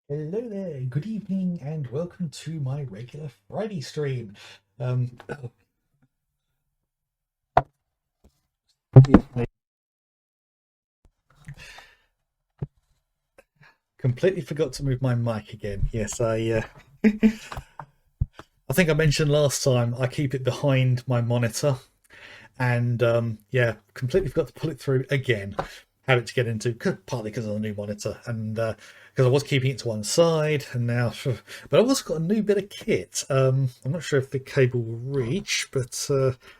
Hello there, good evening, and welcome to my regular Friday stream. Oh, I completely forgot to move my mic again. Yes, I think I mentioned last time I keep it behind my monitor, and yeah, completely forgot to pull it through again. Had it to get into, partly because of the new monitor, and because I was keeping it to one side, and now, but I've also got a new bit of kit. I'm not sure if the cable will reach, but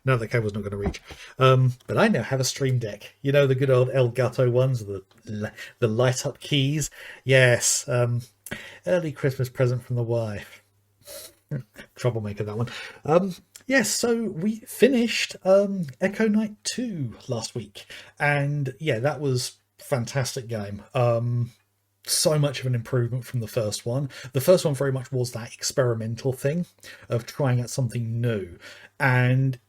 no, the cable's not going to reach. But I now have a Stream Deck. You know, the good old Elgato ones, the light up keys. Yes, early Christmas present from the wife. Troublemaker, that one. Yes, so we finished Echo Knight 2 last week, and yeah, that was fantastic game. So much of an improvement from the first one. The first one very much was that experimental thing of trying out something new, and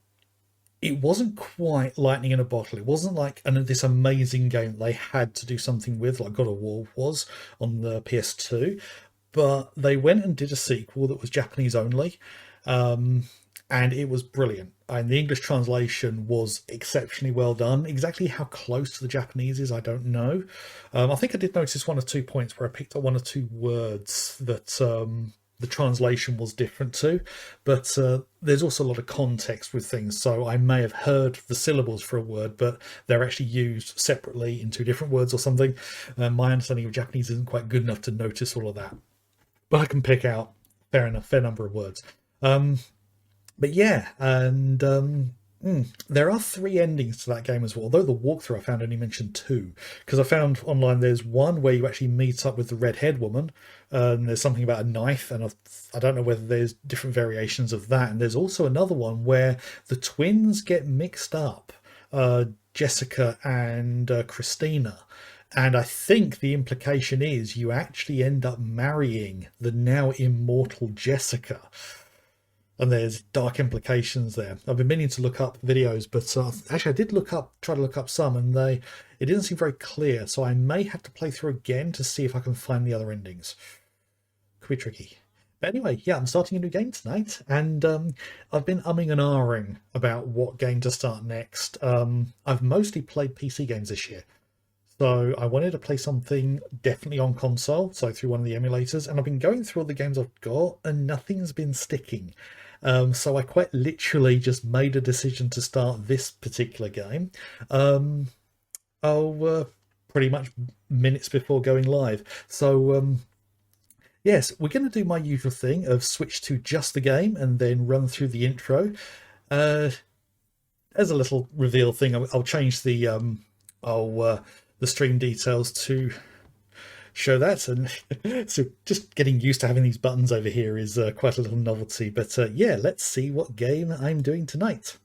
it wasn't quite lightning in a bottle. It wasn't like this amazing game they had to do something with, like God of War was on the PS2. But they went and did a sequel that was Japanese only, um, and it was brilliant. And the English translation was exceptionally well done. Exactly how close to the Japanese is, I don't know. I think I did notice one or two points where I picked up one or two words that the translation was different to, but there's also a lot of context with things. So I may have heard the syllables for a word, but they're actually used separately in two different words or something. My understanding of Japanese isn't quite good enough to notice all of that, but I can pick out fair number of words. Um, but yeah, and there are three endings to that game as well. Although the walkthrough I found only mentioned two, because I found online there's one where you actually meet up with the red-haired woman, and there's something about a knife, and I don't know whether there's different variations of that. And there's also another one where the twins get mixed up, Jessica and Christina. And I think the implication is you actually end up marrying the now immortal Jessica. And there's dark implications there. I've been meaning to look up videos, but actually I did try to look up some, and it didn't seem very clear. So I may have to play through again to see if I can find the other endings. Could be tricky. But anyway, yeah, I'm starting a new game tonight, and I've been umming and ahhing about what game to start next. I've mostly played PC games this year, so I wanted to play something definitely on console, so through one of the emulators, and I've been going through all the games I've got, and nothing's been sticking. So I quite literally just made a decision to start this particular game. Um, oh, pretty much minutes before going live. So yes, we're going to do my usual thing of switch to just the game and then run through the intro. Uh, as a little reveal thing, I'll change I'll the stream details to show that. And so just getting used to having these buttons over here is quite a little novelty. But yeah, let's see what game I'm doing tonight.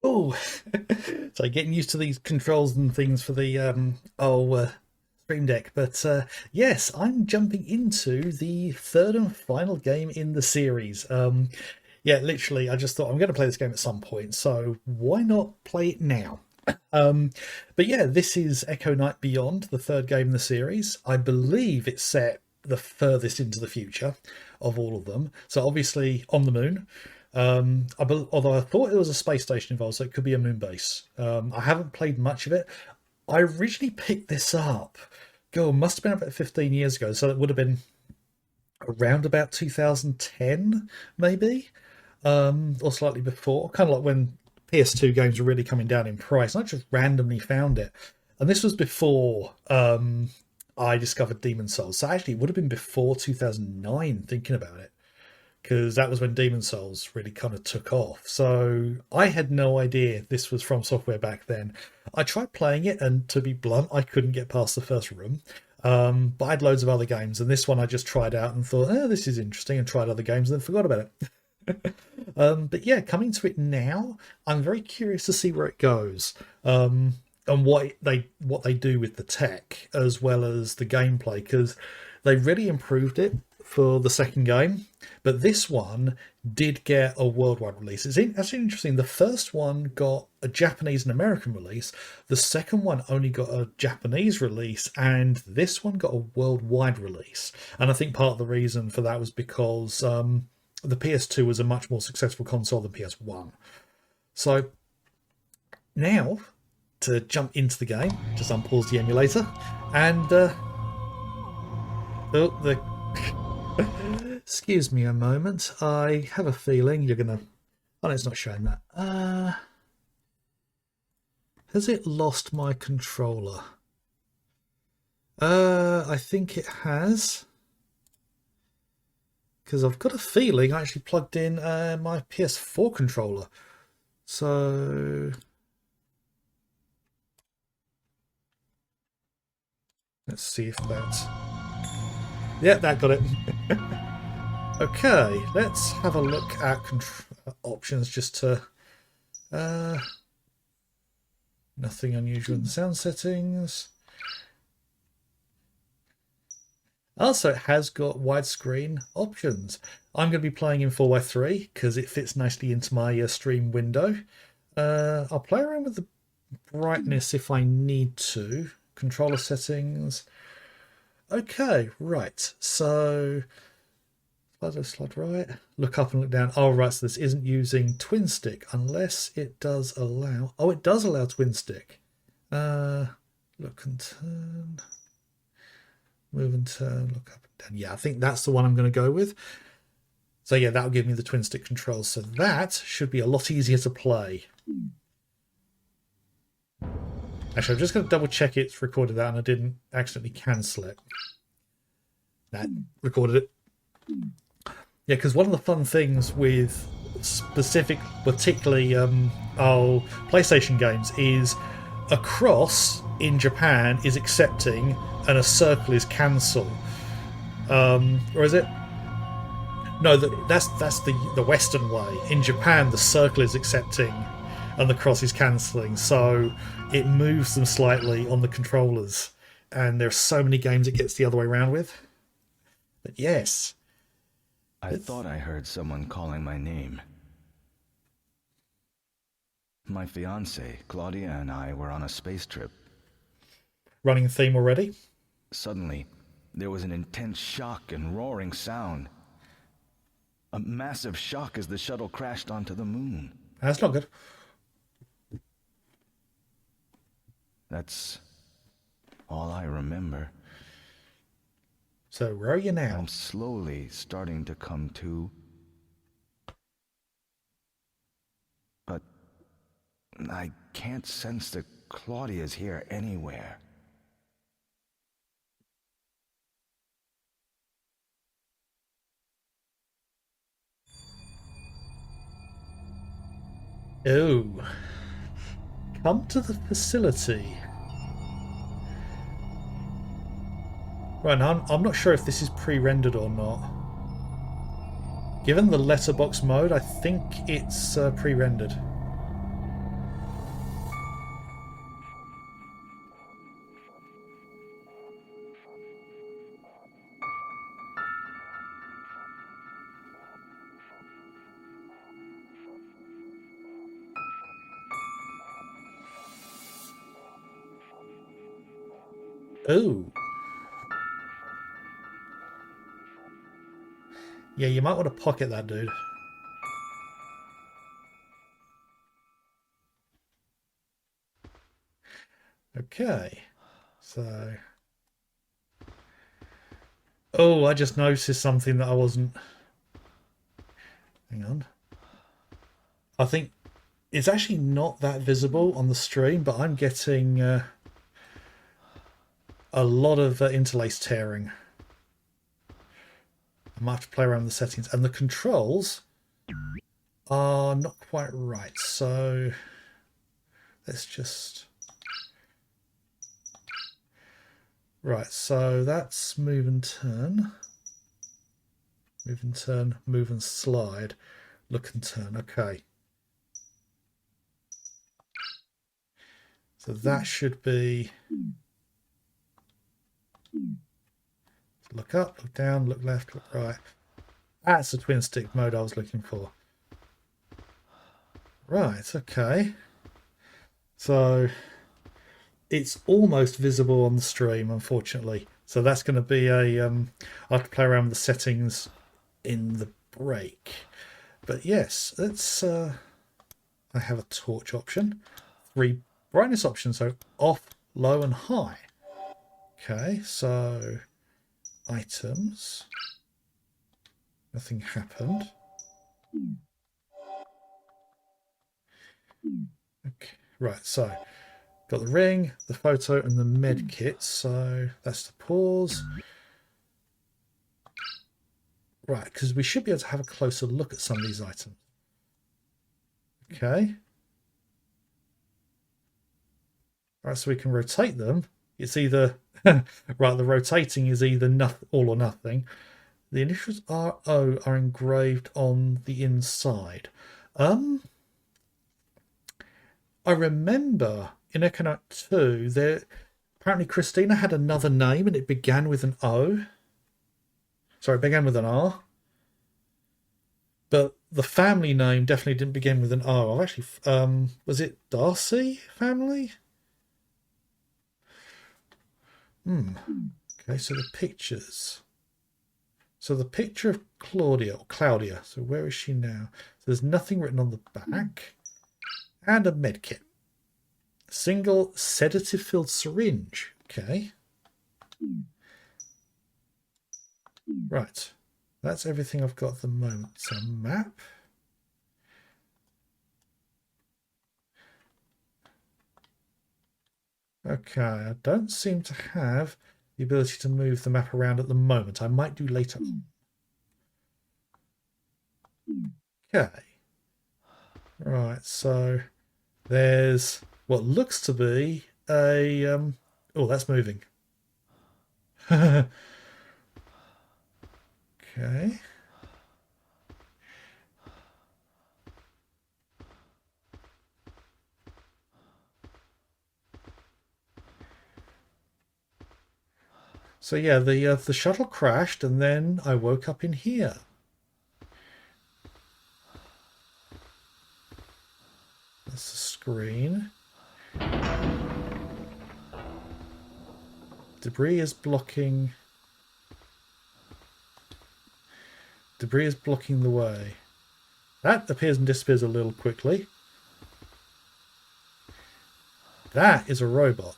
Oh, so getting used to these controls and things for the Stream Deck. But yes, I'm jumping into the third and final game in the series. Yeah, literally, I just thought I'm going to play this game at some point, so why not play it now? But yeah, this is Echo Night Beyond, the third game in the series. I believe it's set the furthest into the future of all of them. So obviously on the moon. Although I thought there was a space station involved, so it could be a moon base. I haven't played much of it. I originally picked this up. God, must have been about 15 years ago, so it would have been around about 2010, maybe, or slightly before. Kind of like when PS2 games were really coming down in price. And I just randomly found it, and this was before I discovered Demon Souls. So actually, it would have been before 2009. Thinking about it, because that was when Demon Souls really kind of took off. So I had no idea this was From Software back then. I tried playing it, and to be blunt, I couldn't get past the first room. But I had loads of other games, and this one I just tried out and thought, oh, this is interesting, and tried other games and then forgot about it. But yeah, coming to it now, I'm very curious to see where it goes, and what they do with the tech as well as the gameplay, because they really improved it for the second game, but this one did get a worldwide release. It's actually interesting. The first one got a Japanese and American release. The second one only got a Japanese release, and this one got a worldwide release. And I think part of the reason for that was because the PS2 was a much more successful console than PS1. So now to jump into the game, just unpause the emulator, and excuse me a moment. I have a feeling you're gonna. Oh, no, it's not showing that. Has it lost my controller? I think it has, because I've got a feeling I actually plugged in my PS4 controller. So let's see if that's. Yeah, that got it. Okay, let's have a look at options just to... nothing unusual in the sound settings. Also, it has got widescreen options. I'm going to be playing in 4:3 because it fits nicely into my stream window. I'll play around with the brightness if I need to. Controller settings. Okay, right. So... slide right, look up and look down. Oh, right, so this isn't using twin stick unless it does allow... Oh, it does allow twin stick. Look and turn. Move and turn, look up and down. Yeah, I think that's the one I'm going to go with. So yeah, that'll give me the twin stick controls. So that should be a lot easier to play. Actually, I'm just going to double check it's recorded that and I didn't accidentally cancel it. That recorded it. Yeah, because one of the fun things with particularly PlayStation games is a cross in Japan is accepting and a circle is cancel. Or is it? No, that's the Western way. In Japan, the circle is accepting and the cross is cancelling, so it moves them slightly on the controllers. And there are so many games it gets the other way around with. But yes. I thought I heard someone calling my name. My fiancée, Claudia, and I were on a space trip. Running theme already? Suddenly, there was an intense shock and roaring sound. A massive shock as the shuttle crashed onto the moon. That's not good. That's all I remember. So where are you now? I'm slowly starting to come to. But I can't sense that Claudia's here anywhere. Oh. Come to the facility. Right now, I'm not sure if this is pre-rendered or not. Given the letterbox mode, I think it's pre-rendered. Oh. Yeah, you might want to pocket that, dude. Okay. So... Oh, I just noticed something that I wasn't... Hang on. I think it's actually not that visible on the stream, but I'm getting a lot of interlace tearing. I might have to play around with the settings. And the controls are not quite right. So let's just... Right, so that's move and turn. Move and turn, move and slide. Look and turn, okay. So that should be... Look up, look down, look left, look right. That's the twin stick mode I was looking for. Right, okay. So it's almost visible on the stream, unfortunately. So that's going to be a... I'll have to play around with the settings in the break. But yes, let's... I have a torch option. 3 brightness options, so off, low and high. Okay, so items. Nothing happened. Okay, right, so got the ring, the photo and the med kit. So that's the pause. Right, because we should be able to have a closer look at some of these items. Okay. Right, so we can rotate them. It's either... right, the rotating is either all or nothing. The initials RO are engraved on the inside. I remember in Econaut 2, there apparently Christina had another name and it began with an O. Sorry, it began with an R. But the family name definitely didn't begin with an O. I've actually... was it Darcy family? Okay, so the pictures. So the picture of Claudia. So where is she now? So there's nothing written on the back. And a med kit. Single sedative-filled syringe. Okay. Right. That's everything I've got at the moment. So map. Okay, I don't seem to have the ability to move the map around at the moment. I might do later on. Okay. Right, so there's what looks to be a... oh, that's moving. Okay. So yeah, the shuttle crashed and then I woke up in here. That's the screen. Debris is blocking the way. That appears and disappears a little quickly. That is a robot.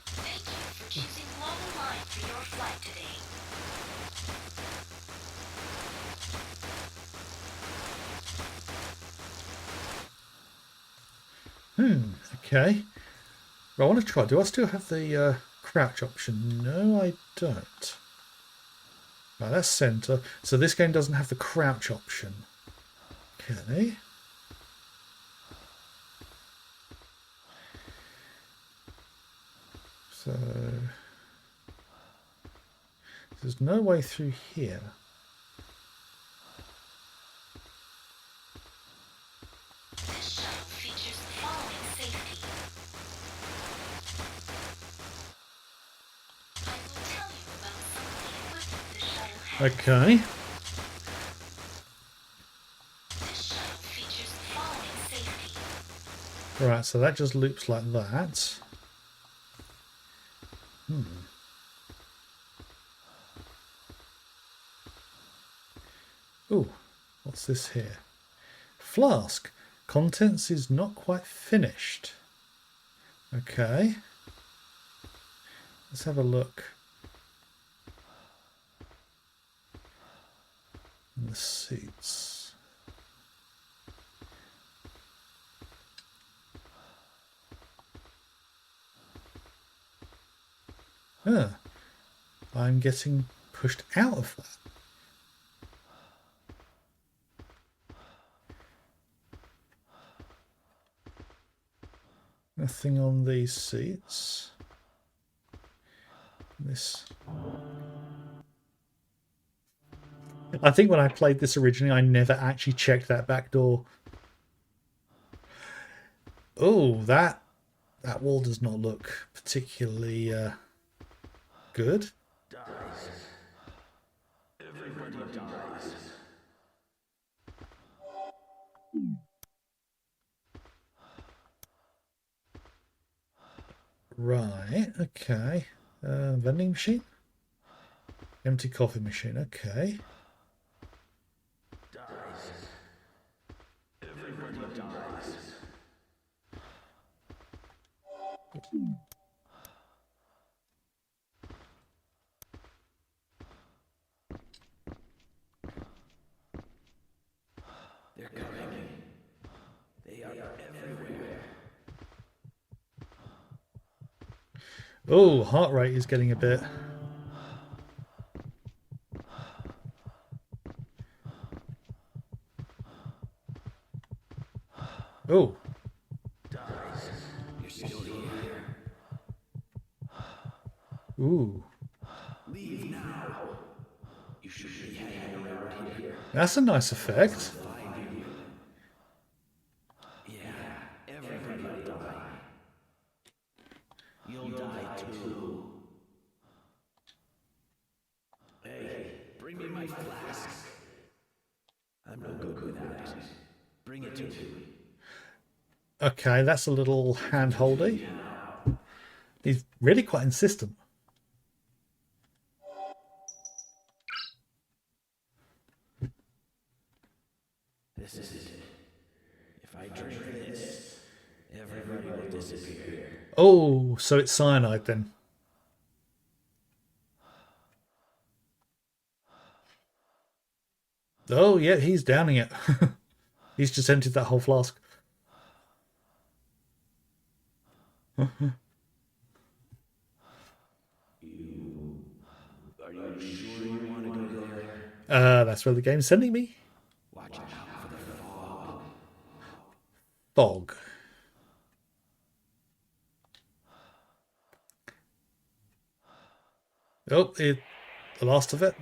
Thank you for choosing Global Line for your flight today. Okay. I want to try. Do I still have the crouch option? No, I don't. Right, that's center. So this game doesn't have the crouch option. Okay. So there's no way through here. This shuttle features the following safety. I will tell you about some of the equipment this shuttle has. Okay. This shuttle features the following safety. Right, so that just loops like that. Oh, what's this here? Flask. Contents is not quite finished. Okay. Let's have a look. In the seats. I'm getting pushed out of that. Nothing on these seats. This. I think when I played this originally, I never actually checked that back door. Oh, that wall does not look particularly good. Right, okay. Vending machine? Empty coffee machine, okay. They're coming. They are everywhere. Oh, heart rate is getting a bit. Oh. You're still here. Ooh. Leave now. You should be hanging around here. That's a nice effect. Yeah, everybody will die. You'll die too. Hey, bring me my flask. I'm no good without it. Bring it to me. Okay, that's a little hand-holdy. He's really quite insistent. This is it. If I drink this, everybody will disappear. Oh, so it's cyanide then. Oh, yeah, he's downing it. He's just emptied that whole flask. Are you sure you want to go there? That's where the game's sending me. Watch out for the fog. Fog. Oh, the last of it.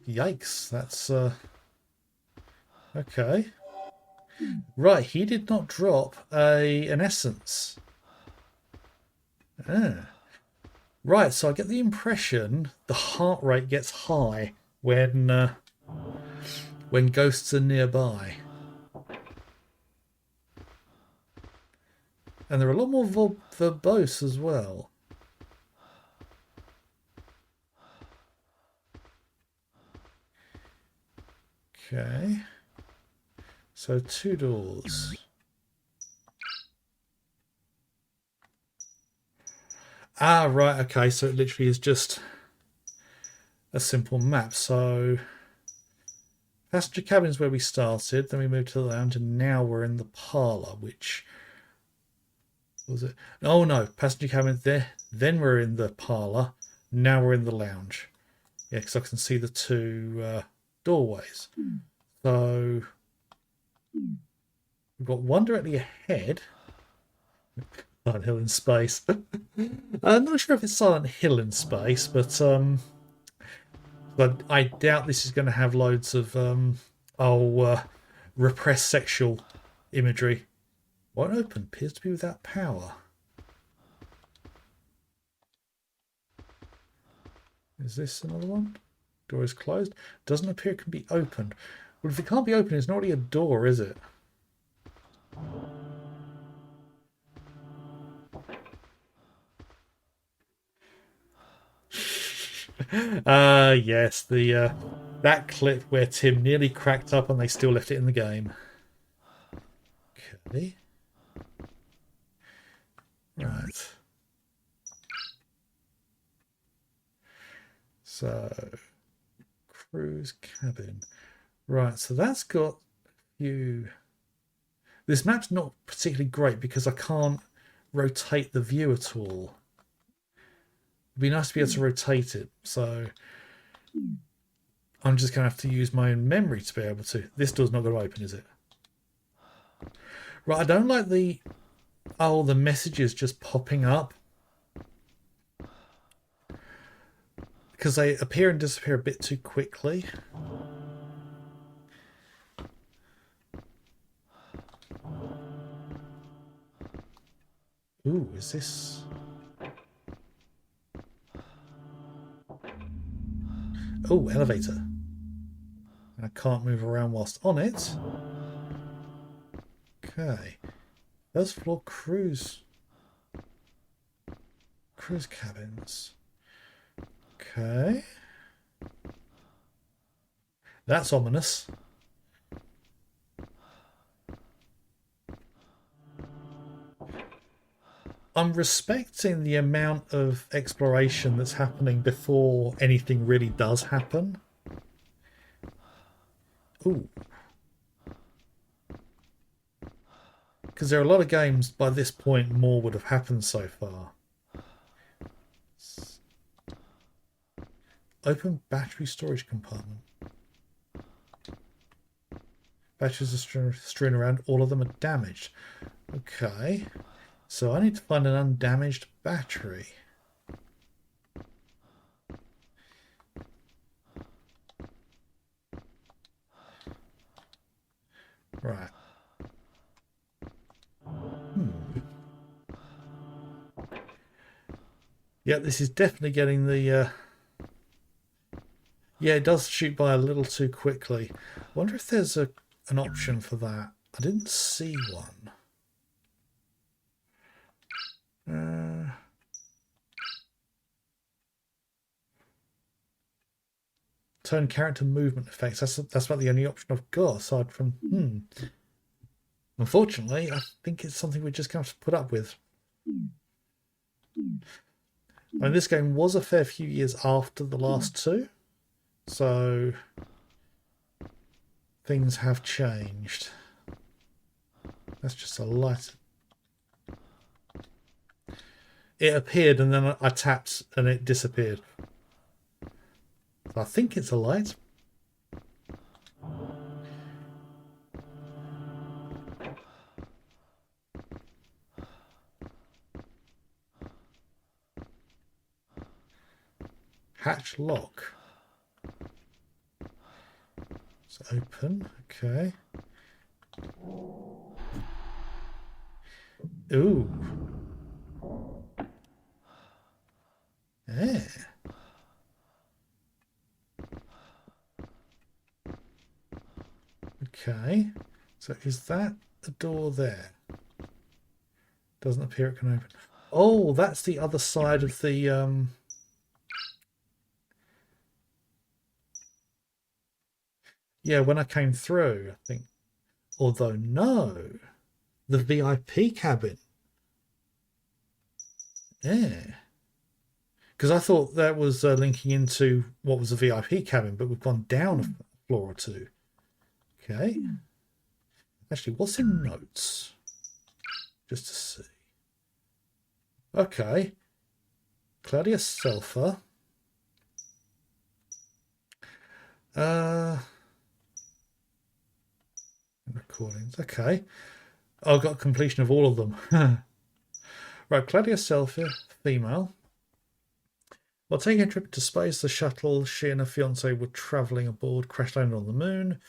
Yikes, that's okay. Right, he did not drop an essence. Right, so I get the impression the heart rate gets high when ghosts are nearby. And they're a lot more verbose as well. Okay. So 2 doors. Ah, right, okay, so it literally is just a simple map. So passenger cabin is where we started, then we moved to the lounge, and now we're in the parlour, which was it? Oh no, passenger cabin there, then we're in the parlour, now we're in the lounge. Yeah, because I can see the 2 doorways. So we've got one directly ahead. Silent Hill in space. I'm not sure if it's Silent Hill in space, but I doubt this is going to have loads of repressed sexual imagery. Won't open. Appears to be without power. Is this another one? Door is closed. Doesn't appear it can be opened. Well, if it can't be opened, it's not really a door, is it? Yes, the that clip where Tim nearly cracked up and they still left it in the game. Okay. Right. So, crew's cabin. Right, so that's got you. This map's not particularly great because I can't rotate the view at all. It'd be nice to be able to rotate it, so I'm just going to have to use my own memory to be able to. This door's not going to open, is it? Right, I don't like the messages just popping up because they appear and disappear a bit too quickly. Ooh, is this? Oh, elevator. I can't move around whilst on it. Okay. First floor cruise cabins. Okay. That's ominous. I'm respecting the amount of exploration that's happening before anything really does happen. Ooh. Because there are a lot of games by this point more would have happened so far. Open battery storage compartment. Batteries are strewn around, all of them are damaged. Okay. So I need to find an undamaged battery. Right. Yeah, this is definitely getting the... Yeah, it does shoot by a little too quickly. I wonder if there's an option for that. I didn't see one. Turn character movement effects. That's about the only option I've got aside from Unfortunately, I think it's something we're just going to have to put up with. I mean, this game was a fair few years after the last two, so things have changed. That's just a light. It appeared and then I tapped and it disappeared. I think it's a light. Hatch lock. It's open. Okay. Ooh. Yeah. Okay. So is that the door there? Doesn't appear it can open. Oh, that's the other side of the Yeah, when I came through, I think. Although no. The VIP cabin. Yeah. Because I thought that was linking into what was a VIP cabin, but we've gone down a floor or two. Okay. Actually, what's in notes? Just to see. Okay. Claudia Sulfur. Recordings. Okay. I've got completion of all of them. Right, Claudia Sulfur, female. While taking a trip to space, the shuttle she and her fiance were travelling aboard crash landed on the moon.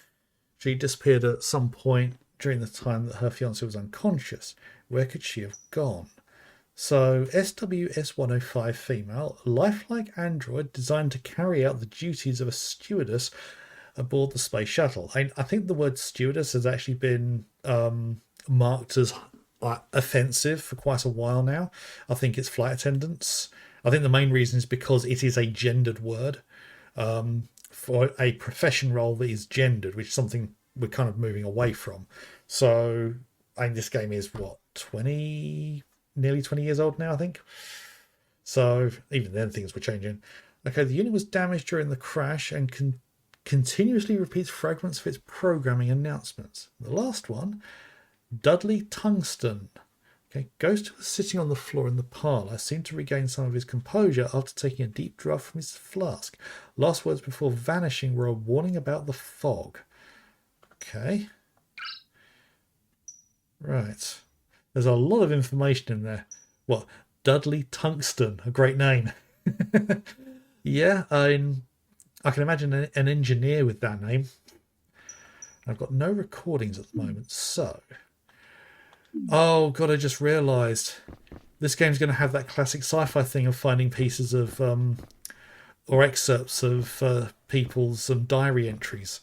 She disappeared at some point during the time that her fiance was unconscious. Where could she have gone? So, SWS-105 female, lifelike android designed to carry out the duties of a stewardess aboard the space shuttle. I think the word stewardess has actually been marked as offensive for quite a while now. I think it's flight attendants. I think the main reason is because it is a gendered word. For a profession role that is gendered, which is something we're kind of moving away from. So, I mean, this game is what, 20, nearly 20 years old now, I think. So, even then, things were changing. Okay, the unit was damaged during the crash and continuously repeats fragments of its programming announcements. The last one, Dudley Tungsten. Okay, Ghost, who was sitting on the floor in the parlour, seemed to regain some of his composure after taking a deep draught from his flask. Last words before vanishing were a warning about the fog. Okay. Right. There's a lot of information in there. What? Dudley Tungsten, a great name. Yeah, I can imagine an engineer with that name. I've got no recordings at the moment, so... Oh, God, I just realised. This game's going to have that classic sci-fi thing of finding pieces of... or excerpts of people's diary entries.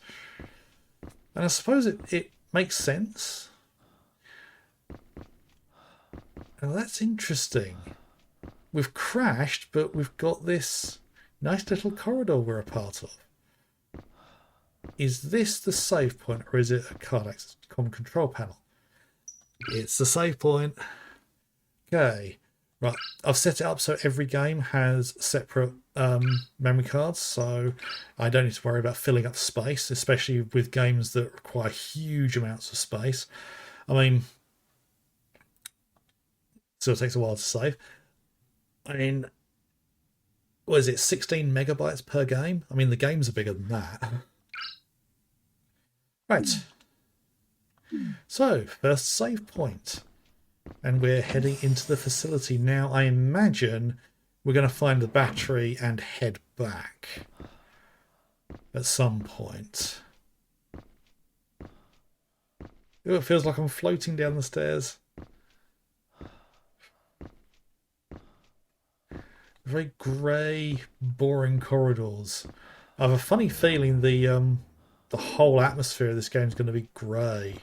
And I suppose it makes sense. Now, that's interesting. We've crashed, but we've got this nice little corridor we're a part of. Is this the save point, or is it a card access common control panel? It's the save point. Okay. Right. I've set it up so every game has separate memory cards, so I don't need to worry about filling up space, especially with games that require huge amounts of space. I mean, still takes a while to save. I mean, what is it, 16 megabytes per game? I mean, the games are bigger than that. Right. So, first save point. And we're heading into the facility now. I imagine we're going to find the battery and head back at some point. Ooh, it feels like I'm floating down the stairs. Very grey, boring corridors. I have a funny feeling the whole atmosphere of this game is going to be grey.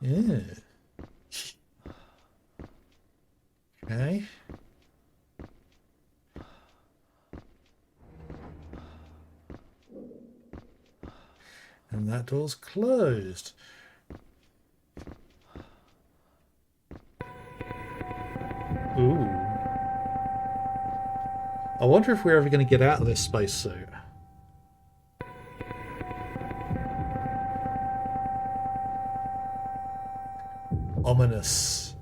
Yeah. Okay. And that door's closed. Ooh. I wonder if we're ever going to get out of this spacesuit. Ominous.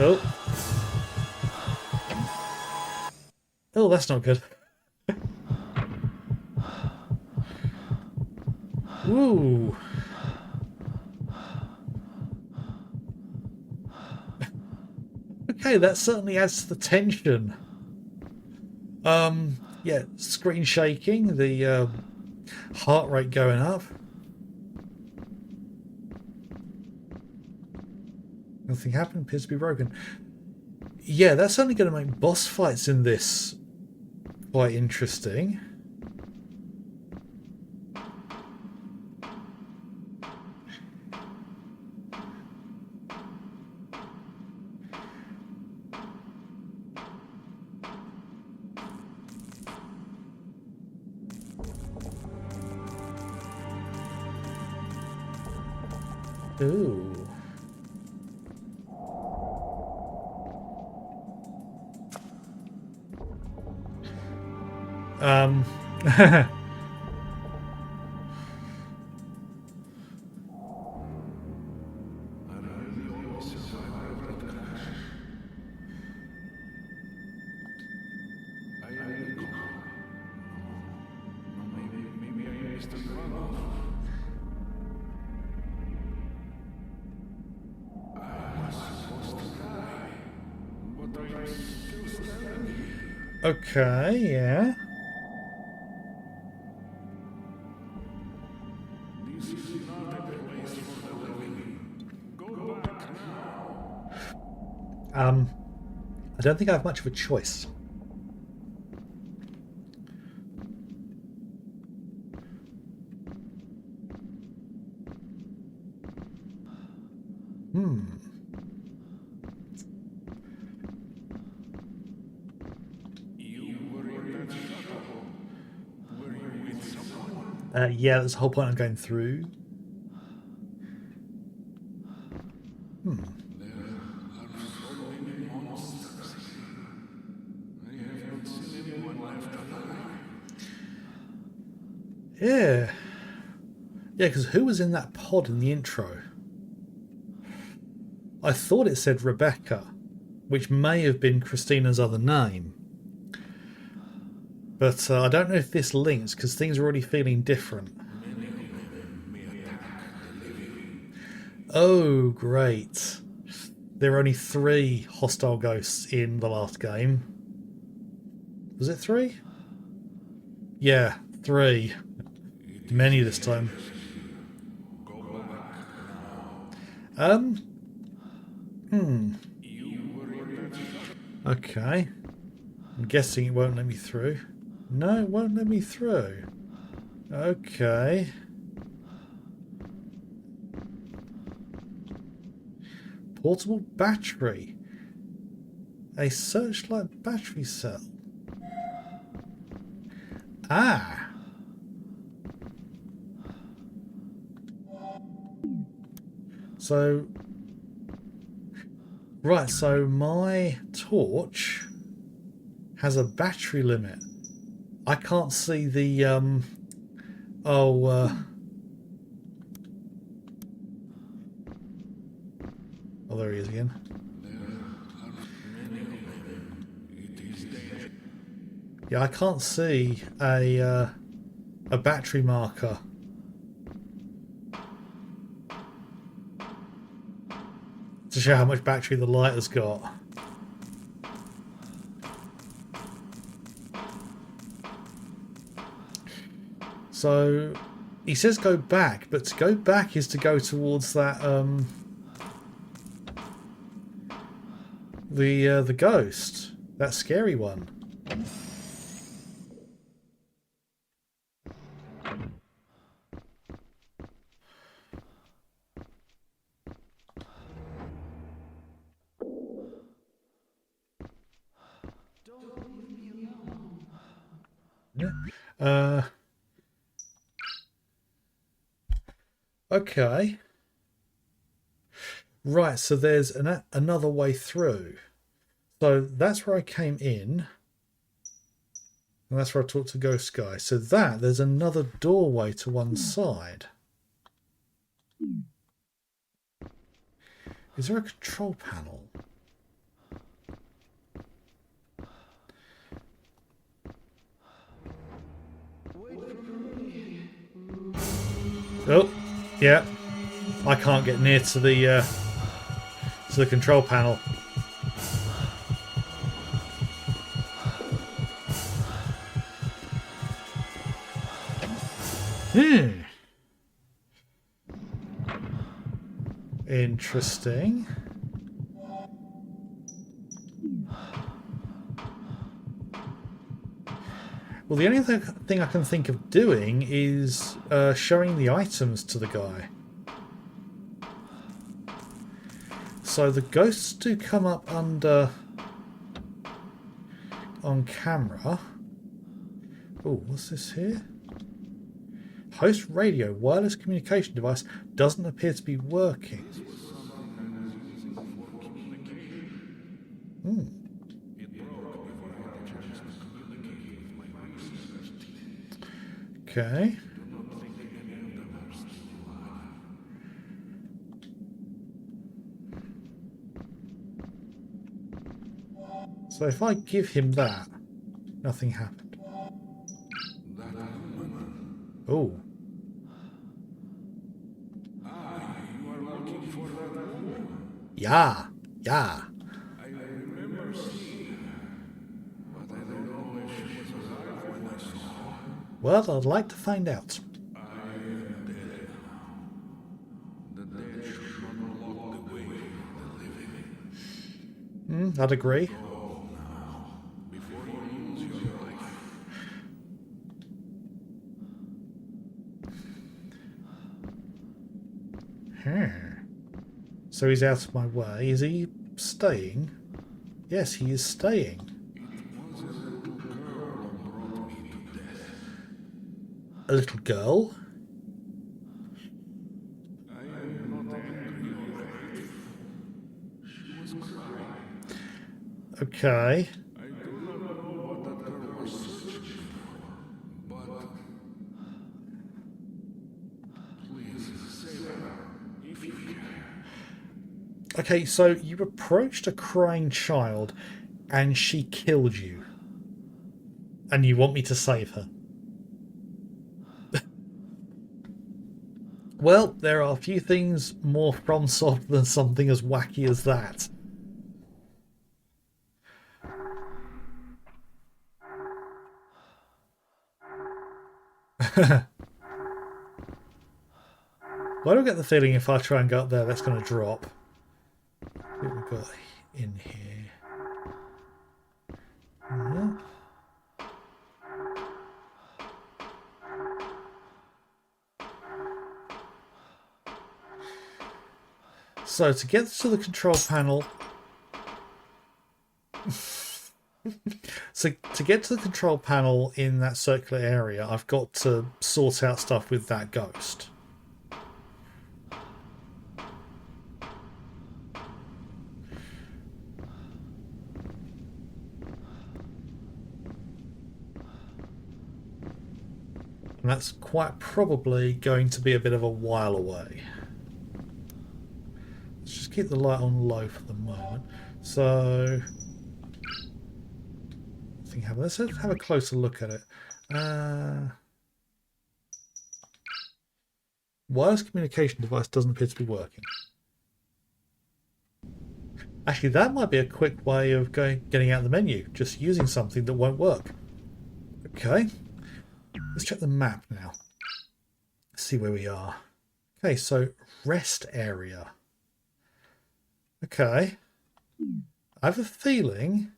Oh. Oh, that's not good. Ooh. Okay, that certainly adds to the tension. Yeah, screen shaking, the heart rate going up. Nothing happened, appears to be broken. Yeah, that's certainly going to make boss fights in this quite interesting. Ooh. Okay, yeah. I don't think I have much of a choice. Yeah, that's the whole point I'm going through. Yeah. Yeah, because who was in that pod in the intro? I thought it said Rebecca, which may have been Christina's other name. But I don't know if this links because things are already feeling different. Oh, great. There are only 3 hostile ghosts in the last game. Was it 3? Yeah, 3. Many this time. Okay. I'm guessing it won't let me through. No, it won't let me through. Okay. Portable battery. A searchlight battery cell. Ah. So, right, so my torch has a battery limit. I can't see the, oh, oh, there he is again. Yeah, I can't see a battery marker. To show how much battery the light has got. So he says go back, but to go back is to go towards that the ghost, that scary one. Yeah. Okay. Right, so there's another way through. So that's where I came in. And that's where I talked to Ghost Guy. So there's another doorway to one side. Is there a control panel? Oh, yeah. I can't get near to the control panel. Interesting. Well, the only thing I can think of doing is showing the items to the guy. So the ghosts do come up on camera. Oh, what's this here? Host radio wireless communication device doesn't appear to be working. Okay. So if I give him that, nothing happened. Oh. Yeah. Yeah. Well, I'd like to find out. I'd agree. Hmm. So he's out of my way. Is he staying? Yes, he is staying. A little girl? Okay. Okay, so you approached a crying child and she killed you. And you want me to save her? Well, there are a few things more FromSoft than something as wacky as that. Why do I get the feeling if I try and go up there, that's going to drop? What we've got in here? Yeah. So to get to the control panel, so to get to the control panel in that circular area, I've got to sort out stuff with that ghost. And that's quite probably going to be a bit of a while away. Let's just keep the light on low for the moment. So, let's have a closer look at it. Wireless communication device doesn't appear to be working. Actually, that might be a quick way of getting out of the menu, just using something that won't work. Okay, let's check the map now. Let's see where we are. Okay, so rest area. Okay, I have a feeling,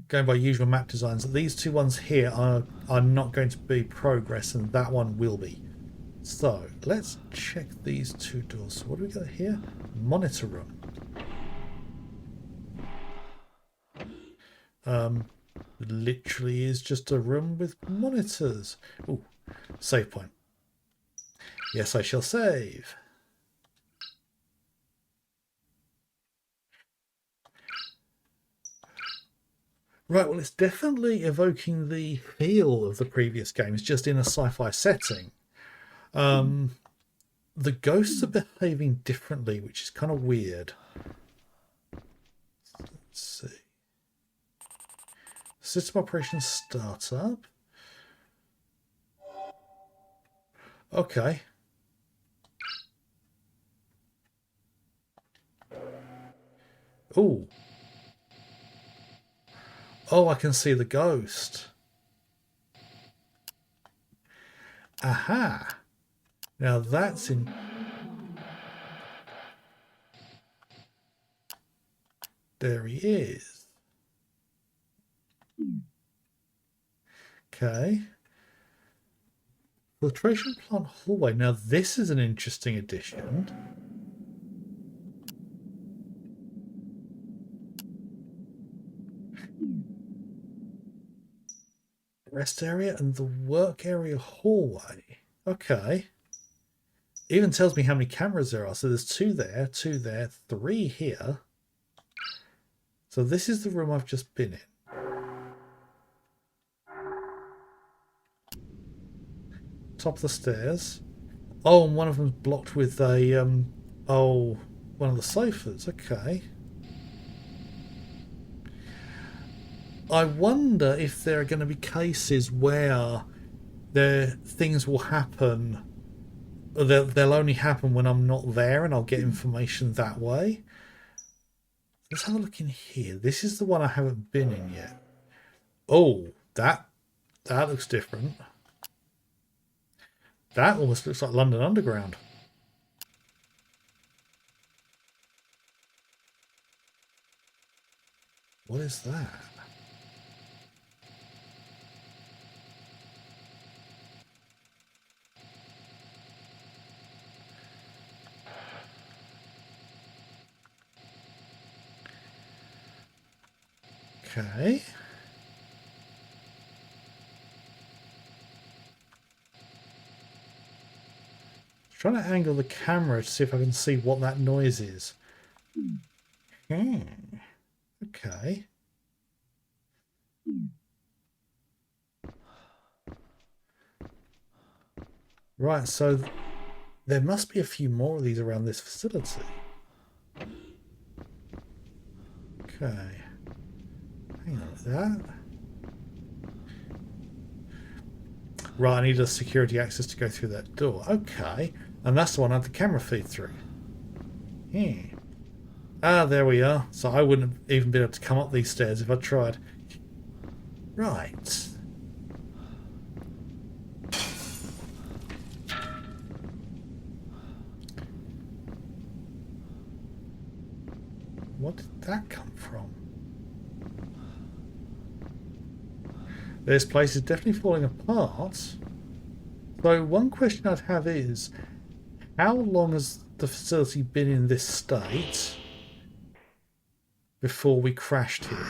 going by usual map designs, that these two ones here are not going to be progress, and that one will be. So let's check these two doors. So what do we got here? Monitor room. Literally is just a room with monitors. Ooh, save point. Yes, I shall save. Right, well, it's definitely evoking the feel of the previous games, just in a sci-fi setting. The ghosts are behaving differently, which is kind of weird. Let's see. System operations startup. Okay. Oh. Oh, I can see the ghost. Aha. Now that's in... There he is. Okay. Filtration plant hallway. Now this is an interesting addition. Rest area and the work area hallway. Okay. Even tells me how many cameras there are. So there's two there, three here. So this is the room I've just been in. Top of the stairs. Oh, and one of them's blocked with a one of the sofas. Okay. I wonder if there are going to be cases where things will happen. They'll only happen when I'm not there, and I'll get information that way. Let's have a look in here. This is the one I haven't been in yet. Oh, that looks different. That almost looks like London Underground. What is that? Okay. Trying to angle the camera to see if I can see what that noise is. Hmm. Okay. Right, so there must be a few more of these around this facility. Okay. Hang on with that. Right, I need a security access to go through that door. Okay. And that's the one I had the camera feed through. Hmm. Ah, there we are. So I wouldn't have even been able to come up these stairs if I tried. Right. What did that come from? This place is definitely falling apart. So one question I'd have is, how long has the facility been in this state before we crashed here?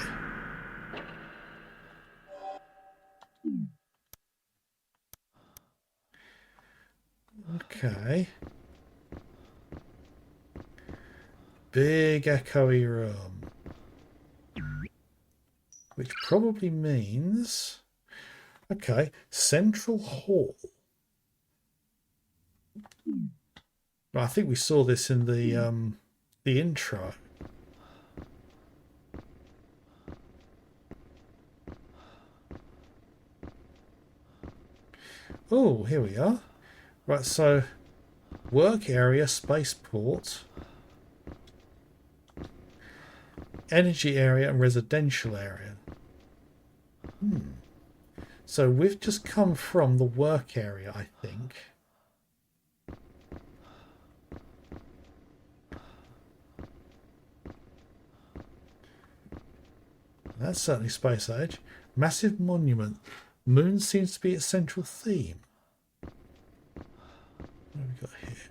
Okay. Big echoey room. Which probably means... Okay, Central Hall. I think we saw this in the intro. Oh, here we are. Right, so work area, spaceport, energy area, and residential area. So we've just come from the work area, I think. That's certainly space age. Massive monument. Moon seems to be its central theme. What have we got here?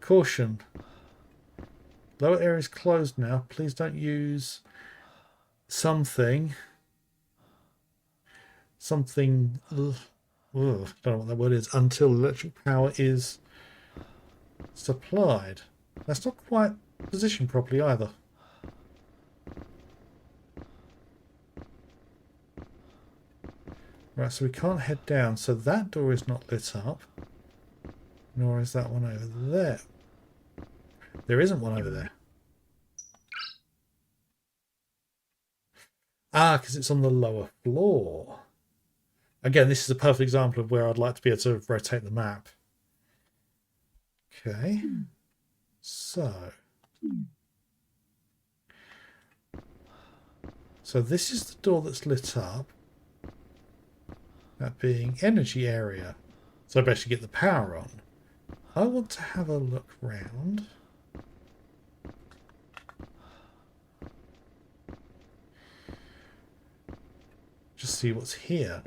Caution. Lower area is closed now. Please don't use something. Something. Ugh, don't know what that word is. Until electric power is supplied. That's not quite positioned properly either. Right, so we can't head down. So that door is not lit up. Nor is that one over there. There isn't one over there. Ah, because it's on the lower floor. Again, this is a perfect example of where I'd like to be able to rotate the map. Okay. So this is the door that's lit up. That being energy area. So I basically get the power on. I want to have a look round. Just see what's here.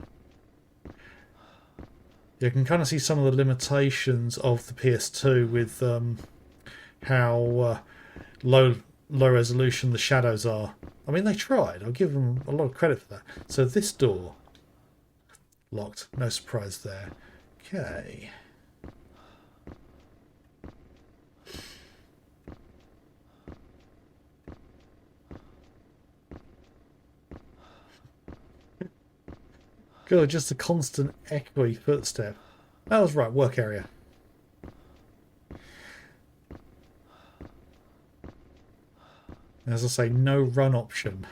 You can kind of see some of the limitations of the PS2 with how low resolution the shadows are. I mean, they tried. I'll give them a lot of credit for that. So this door locked. No surprise there. Okay. God, just a constant echoey footstep. That was right, work area. As I say, no run option.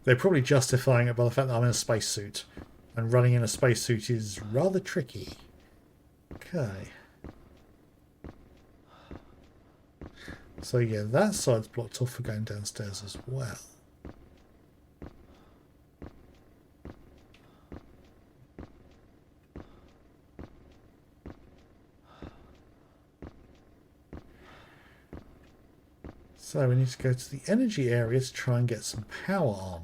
They're probably justifying it by the fact that I'm in a spacesuit. And running in a spacesuit is rather tricky. Okay. So yeah, that side's blocked off for going downstairs as well. So we need to go to the energy area to try and get some power on.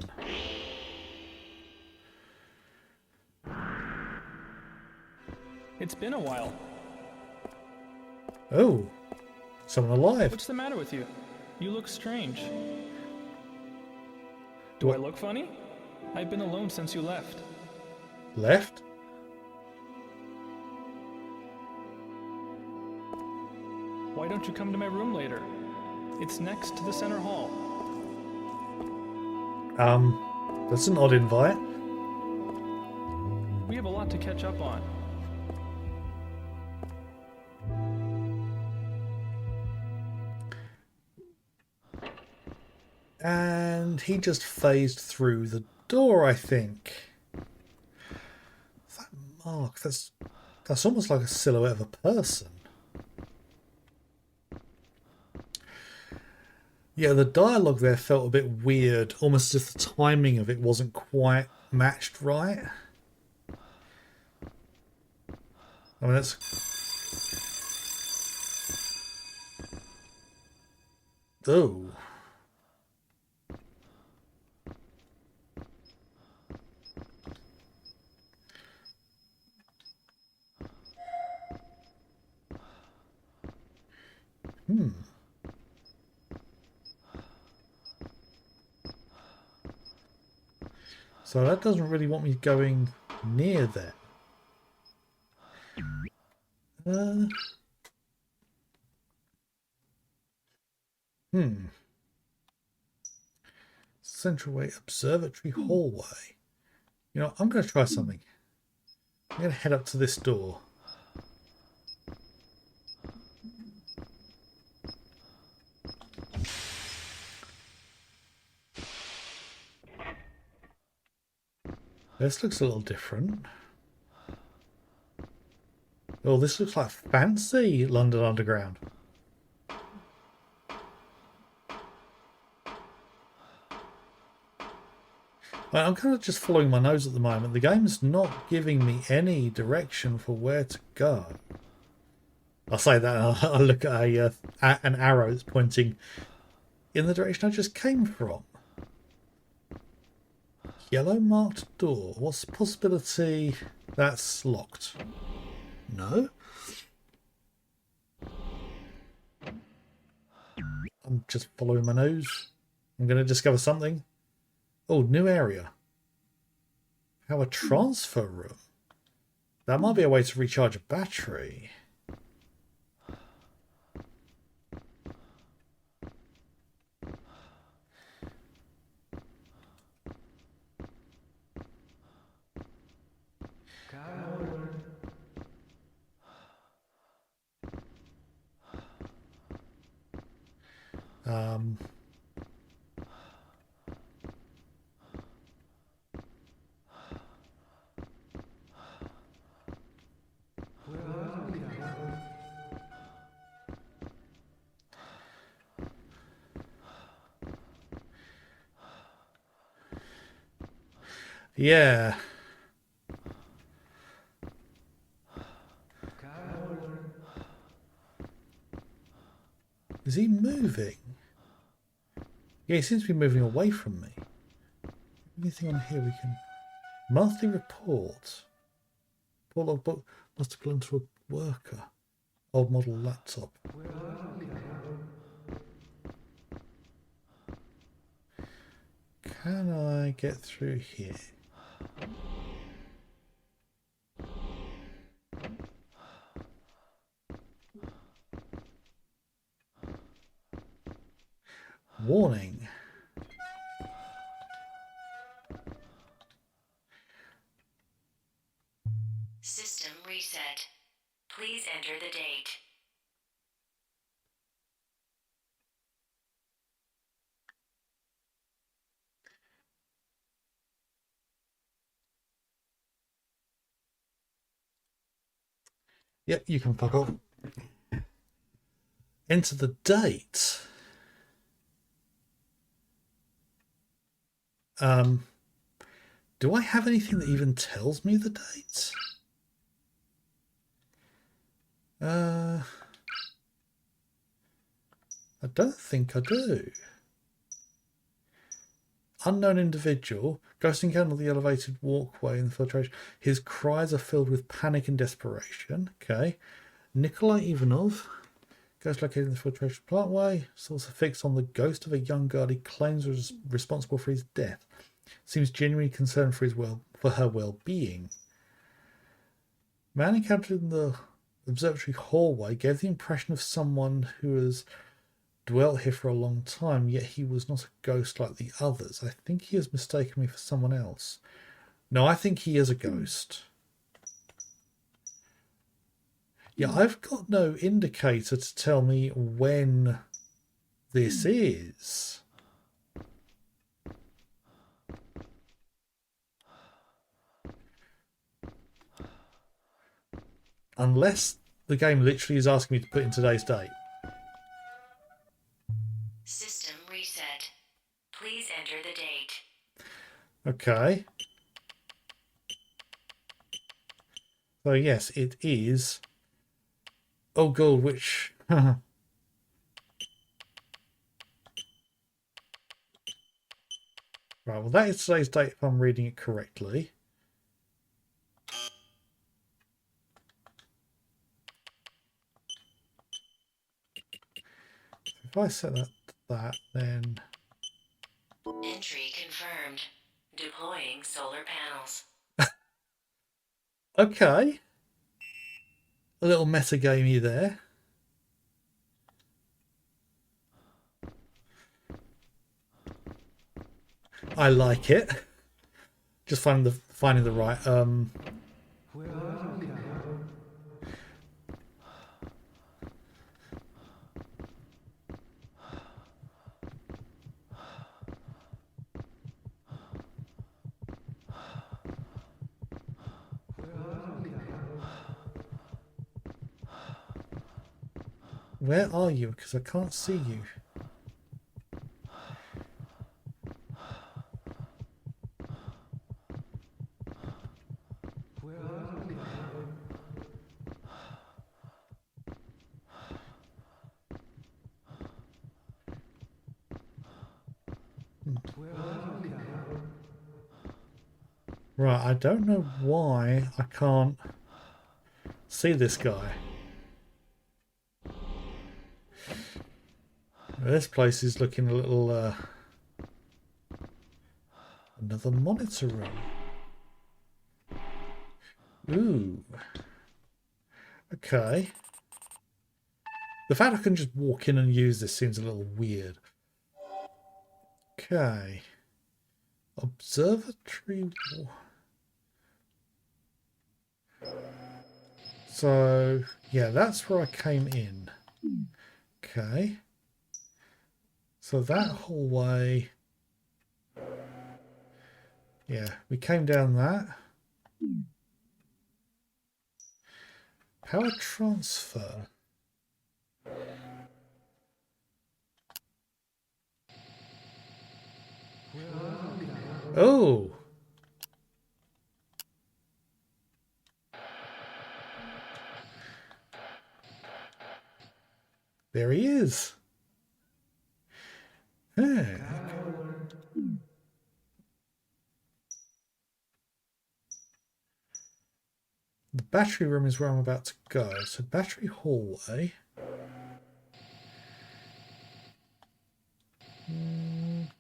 It's been a while. Oh, someone alive. What's the matter with you? You look strange. Do What? I look funny? I've been alone since you left. Left? Why don't you come to my room later? It's next to the center hall. That's an odd invite. We have a lot to catch up on. And he just phased through the door, I think. That mark, that's almost like a silhouette of a person. Yeah, the dialogue there felt a bit weird, almost as if the timing of it wasn't quite matched right. I mean, that's... Oh. So that doesn't really want me going near there. Central Way Observatory Hallway. You know, I'm going to try something. I'm going to head up to this door. This looks a little different. Oh, this looks like fancy London Underground. I'm kind of just following my nose at the moment. The game's not giving me any direction for where to go. I'll say that and I'll look at an arrow that's pointing in the direction I just came from. Yellow marked door. What's the possibility that's locked? No? I'm just following my nose. I'm going to discover something. Oh, new area. Power transfer room. That might be a way to recharge a battery. Um, yeah. Is he moving? Yeah, he seems to be moving away from me. Anything on here we can... Monthly report. Report logbook must have belonged to a worker. Old model laptop. Can I get through here? Warning. System reset. Please enter the date. Yep, you can fuck off. Enter the date. Do I have anything that even tells me the date? I don't think I do. Unknown individual. Ghost encounter on the elevated walkway in the filtration. His cries are filled with panic and desperation. Okay. Nikolai Ivanov. Ghost located in the filtration plantway. Source fixed on the ghost of a young girl he claims was responsible for his death. Seems genuinely concerned for her well-being. Man encountered in the observatory hallway gave the impression of someone who has dwelt here for a long time, yet he was not a ghost like the others. I think he has mistaken me for someone else. No, I think he is a ghost. Yeah, I've got no indicator to tell me when this is. Unless the game literally is asking me to put in today's date. System reset. Please enter the date. Okay. So yes, it is. Oh god, which... Right, well that is today's date if I'm reading it correctly. If I set that, then... Entry confirmed. Deploying solar panels. Okay. A little metagamey there. I like it. Just finding the right Where are you? Because I can't see you. Right, I don't know why I can't see this guy. This place is looking a little... Another monitor room. Ooh. Okay. The fact I can just walk in and use this seems a little weird. Okay. Observatory. So, yeah, that's where I came in. Okay. So that hallway... Yeah, we came down that. Power transfer. Oh! There he is. Hey. The battery room is where I'm about to go. So battery hallway.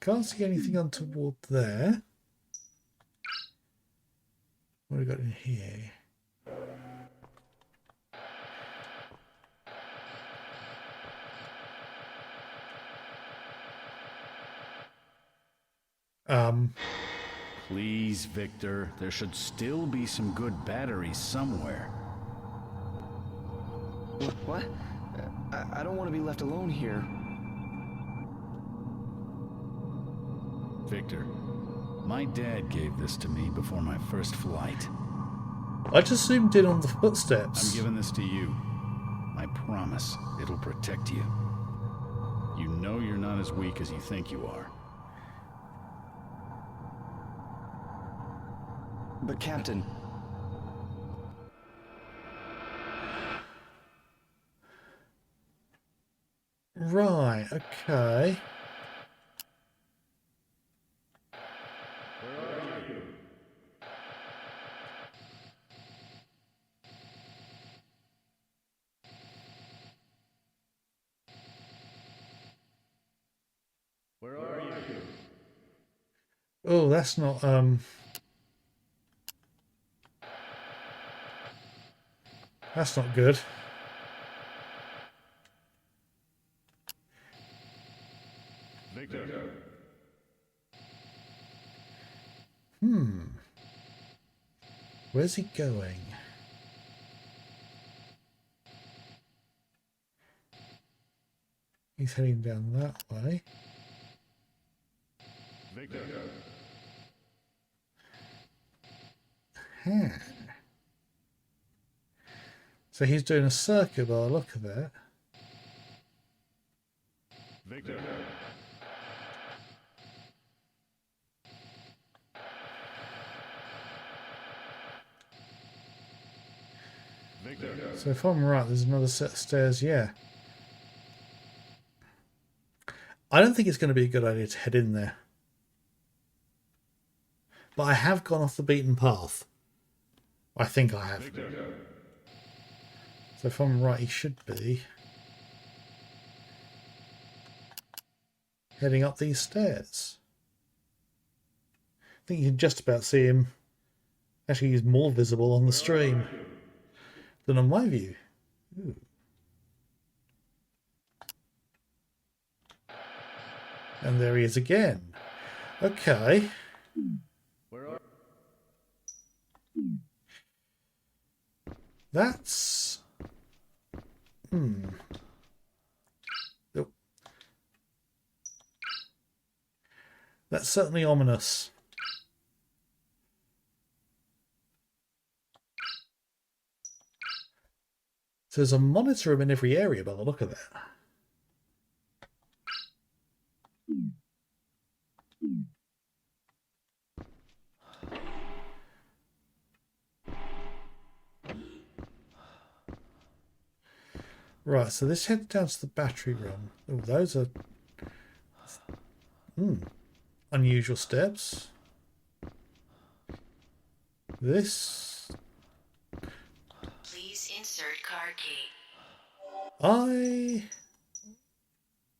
Can't see anything untoward there. What have we got in here? Please, Victor. There should still be some good batteries somewhere. What? I don't want to be left alone here. Victor, my dad gave this to me before my first flight. I just zoomed in on the footsteps. I'm giving this to you. I promise it'll protect you. You know you're not as weak as you think you are. But Captain... Right, okay. Where are you? Oh, that's not that's not good. Victor. Where's he going? He's heading down that way. Victor. Huh. So he's doing a circuit by the look of it. Victor. Victor. So if I'm right, there's another set of stairs, yeah. I don't think it's going to be a good idea to head in there. But I have gone off the beaten path. I think I have. Victor. So if I'm right, he should be heading up these stairs. I think you can just about see him. Actually, he's more visible on the stream than on my view. Ooh. And there he is again. Okay. Where are That's... Oh. That's certainly ominous. So there's a monitor room in every area by the look of it. Right, so this heads down to the battery room. Oh, those are unusual steps. This... Please insert card key. I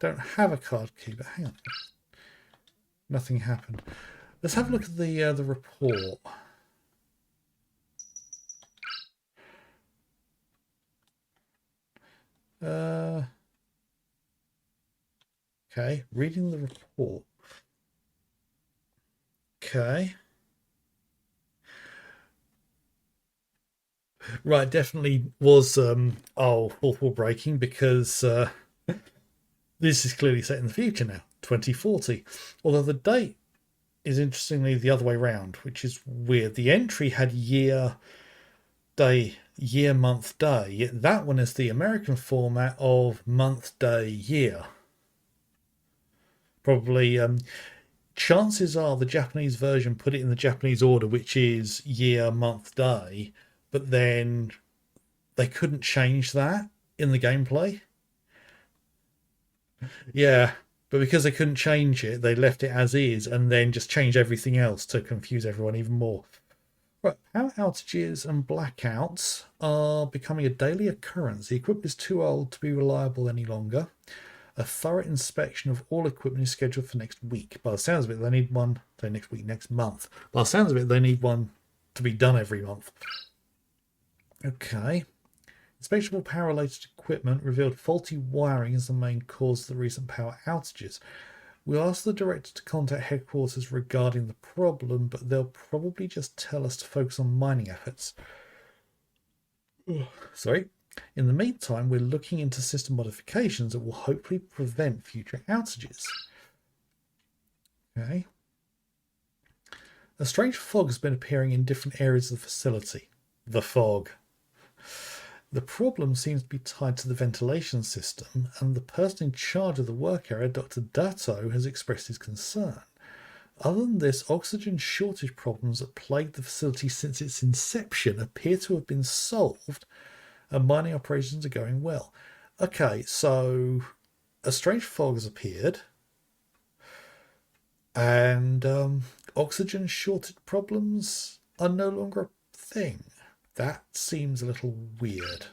don't have a card key, but hang on. Nothing happened. Let's have a look at the report. Okay, reading the report. Okay. Right, definitely was fourth wall breaking because this is clearly set in the future now, 2040. Although the date is interestingly the other way round, which is weird. The entry had year, day, year, month, day. Yet that one is the American format of month, day, year. Probably chances are the Japanese version put it in the Japanese order, which is year, month, day, but then they couldn't change that in the gameplay. Yeah, but because they couldn't change it, they left it as is and then just changed everything else to confuse everyone even more. Right, power outages and blackouts are becoming a daily occurrence. The equipment is too old to be reliable any longer. A thorough inspection of all equipment is scheduled for next week. By the sounds of it, they need one, say next week, next month. By the sounds of it, they need one to be done every month. Okay. Inspection of all power-related equipment revealed faulty wiring as the main cause of the recent power outages. We asked the director to contact headquarters regarding the problem, but they'll probably just tell us to focus on mining efforts. Sorry. In the meantime, we're looking into system modifications that will hopefully prevent future outages. Okay. A strange fog has been appearing in different areas of the facility. The fog. The problem seems to be tied to the ventilation system, and the person in charge of the work area, Dr. Dato, has expressed his concern. Other than this, oxygen shortage problems that plagued the facility since its inception appear to have been solved, and mining operations are going well. Okay, so a strange fog has appeared, and oxygen shortage problems are no longer a thing. That seems a little weird.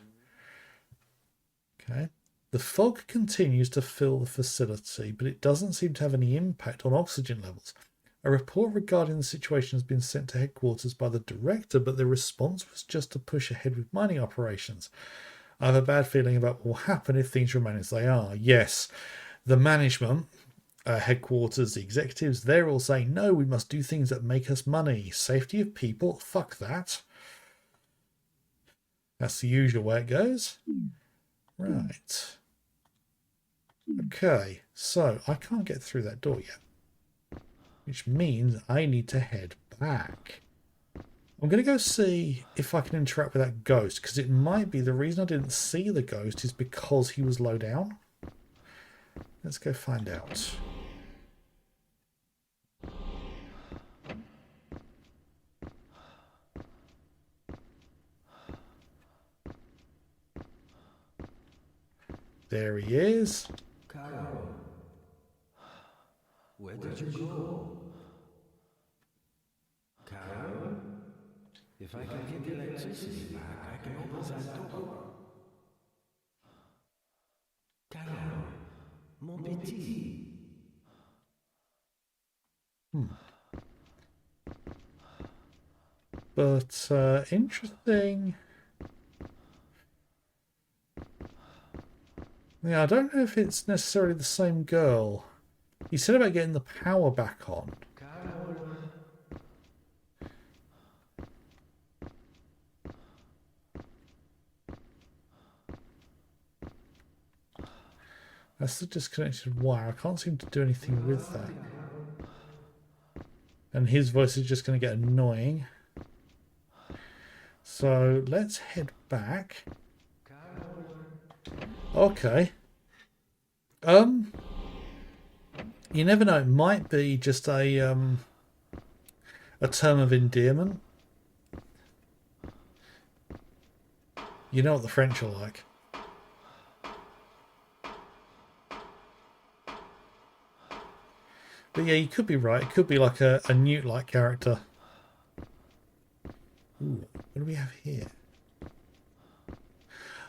Okay. The fog continues to fill the facility, but it doesn't seem to have any impact on oxygen levels. A report regarding the situation has been sent to headquarters by the director, but the response was just to push ahead with mining operations. I have a bad feeling about what will happen if things remain as they are. Yes, the management, headquarters, the executives, they're all saying, no, we must do things that make us money. Safety of people, fuck that. That's the usual way it goes. Right. Okay, so I can't get through that door yet, which means I need to head back. I'm going to go see if I can interact with that ghost, because it might be the reason I didn't see the ghost is because he was low down. Let's go find out. There he is. Carol, where did you go? Carol, if I can get the electricity back, I can open that door. Carol, mon petit. But interesting. Yeah, I don't know if it's necessarily the same girl. You said about getting the power back on. Carol. That's the disconnected wire. I can't seem to do anything with that. And his voice is just going to get annoying. So let's head back. Okay. You never know. It might be just a term of endearment. You know what the French are like. But yeah, you could be right. It could be like a Newt-like character. Ooh, what do we have here?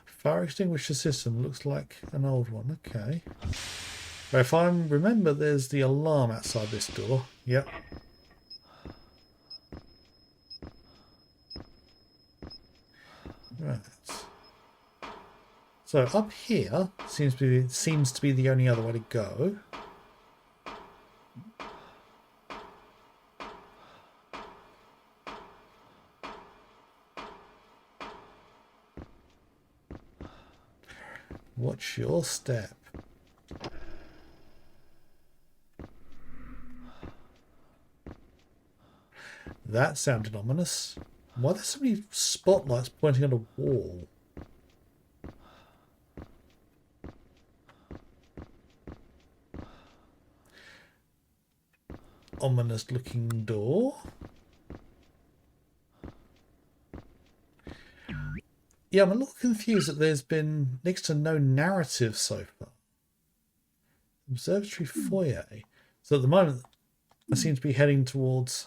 Fire extinguisher system. Looks like an old one. Okay. But if I remember, there's the alarm outside this door. Yep. Right. So up here seems to be the only other way to go. Watch your step. That sounded ominous. Why are there so many spotlights pointing at a wall? Ominous looking door. Yeah, I'm a little confused that there's been next to no narrative so far. Observatory foyer. So at the moment, I seem to be heading towards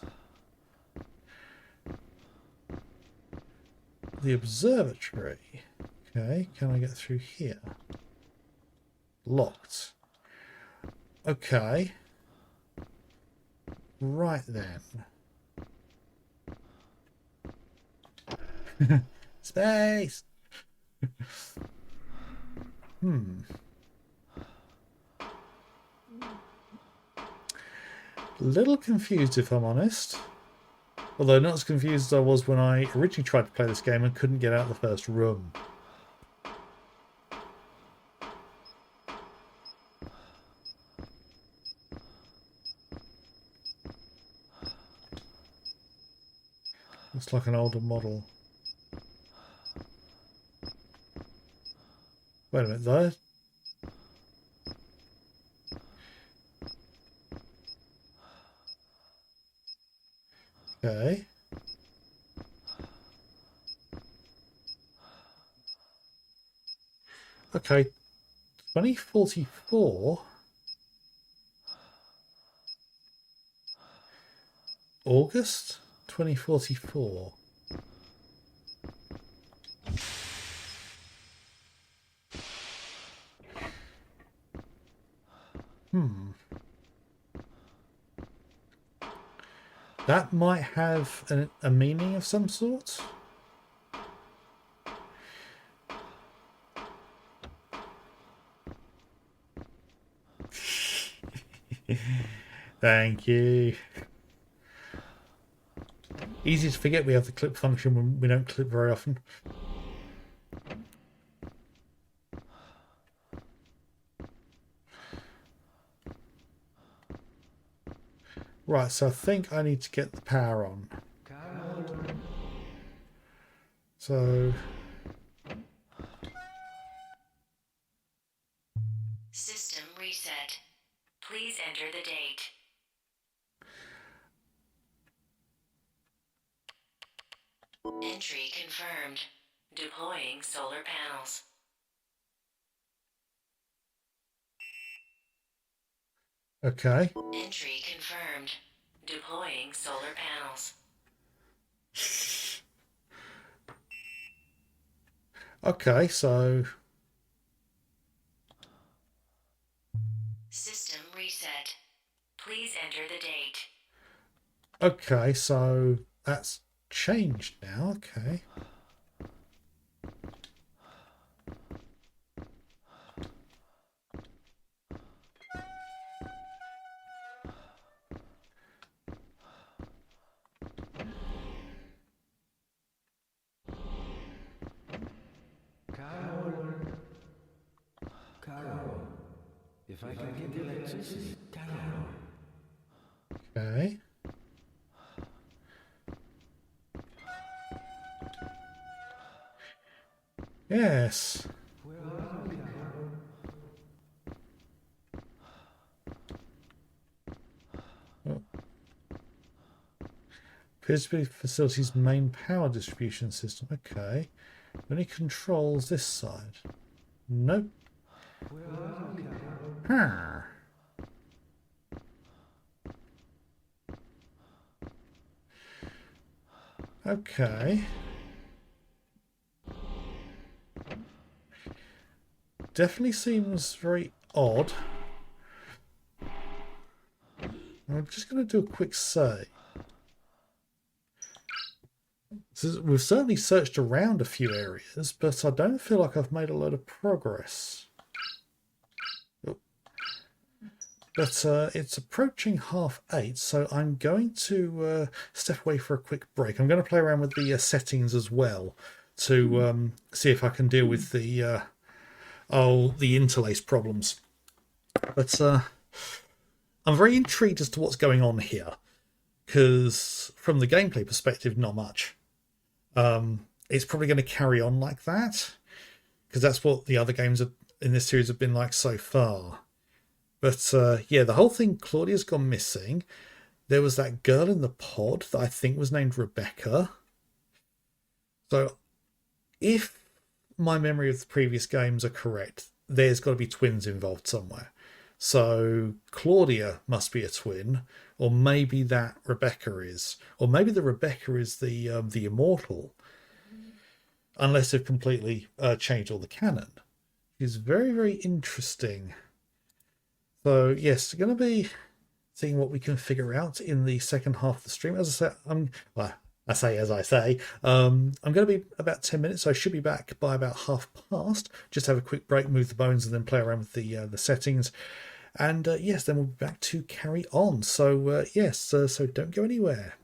the observatory. Okay, can I get through here? Locked. Okay. Right then. Space! Little confused if I'm honest. Although not as confused as I was when I originally tried to play this game and couldn't get out of the first room. Looks like an older model. Wait a minute though. Okay. Okay. 2044. August 2044. That might have a meaning of some sort. Thank you. Easy to forget we have the clip function when we don't clip very often. Right, so I think I need to get the power on. So... System reset. Please enter the date. Entry confirmed. Deploying solar panels. Okay. Entry confirmed. Deploying solar panels. Okay, so... System reset. Please enter the date. Okay, so that's changed now. Okay. Carol, if I can get the electricity, Carol. Okay. Yes. Where are we, Carol? Appears to be the facility's main power distribution system. Okay. Any controls this side? Nope. Where are we, Carol? Huh. Okay. Definitely seems very odd. I'm just going to do a quick save. So we've certainly searched around a few areas, but I don't feel like I've made a lot of progress. Oh. But it's approaching 8:30, so I'm going to step away for a quick break. I'm going to play around with the settings as well to see if I can deal with the interlace problems. But I'm very intrigued as to what's going on here, because from the gameplay perspective, not much. It's probably going to carry on like that, because that's what the other games in this series have been like so far. But yeah, the whole thing, Claudia's gone missing. There was that girl in the pod that I think was named Rebecca. So if my memory of the previous games are correct, there's got to be twins involved somewhere. So Claudia must be a twin, or maybe that Rebecca is, or maybe the Rebecca is the immortal, unless they've completely changed all the canon. It's very, very interesting. So yes, we're going to be seeing what we can figure out in the second half of the stream. As I say, I'm going to be about 10 minutes, so I should be back by about past. Just have a quick break, move the bones, and then play around with the settings. And yes, then we'll be back to carry on. So yes, so don't go anywhere.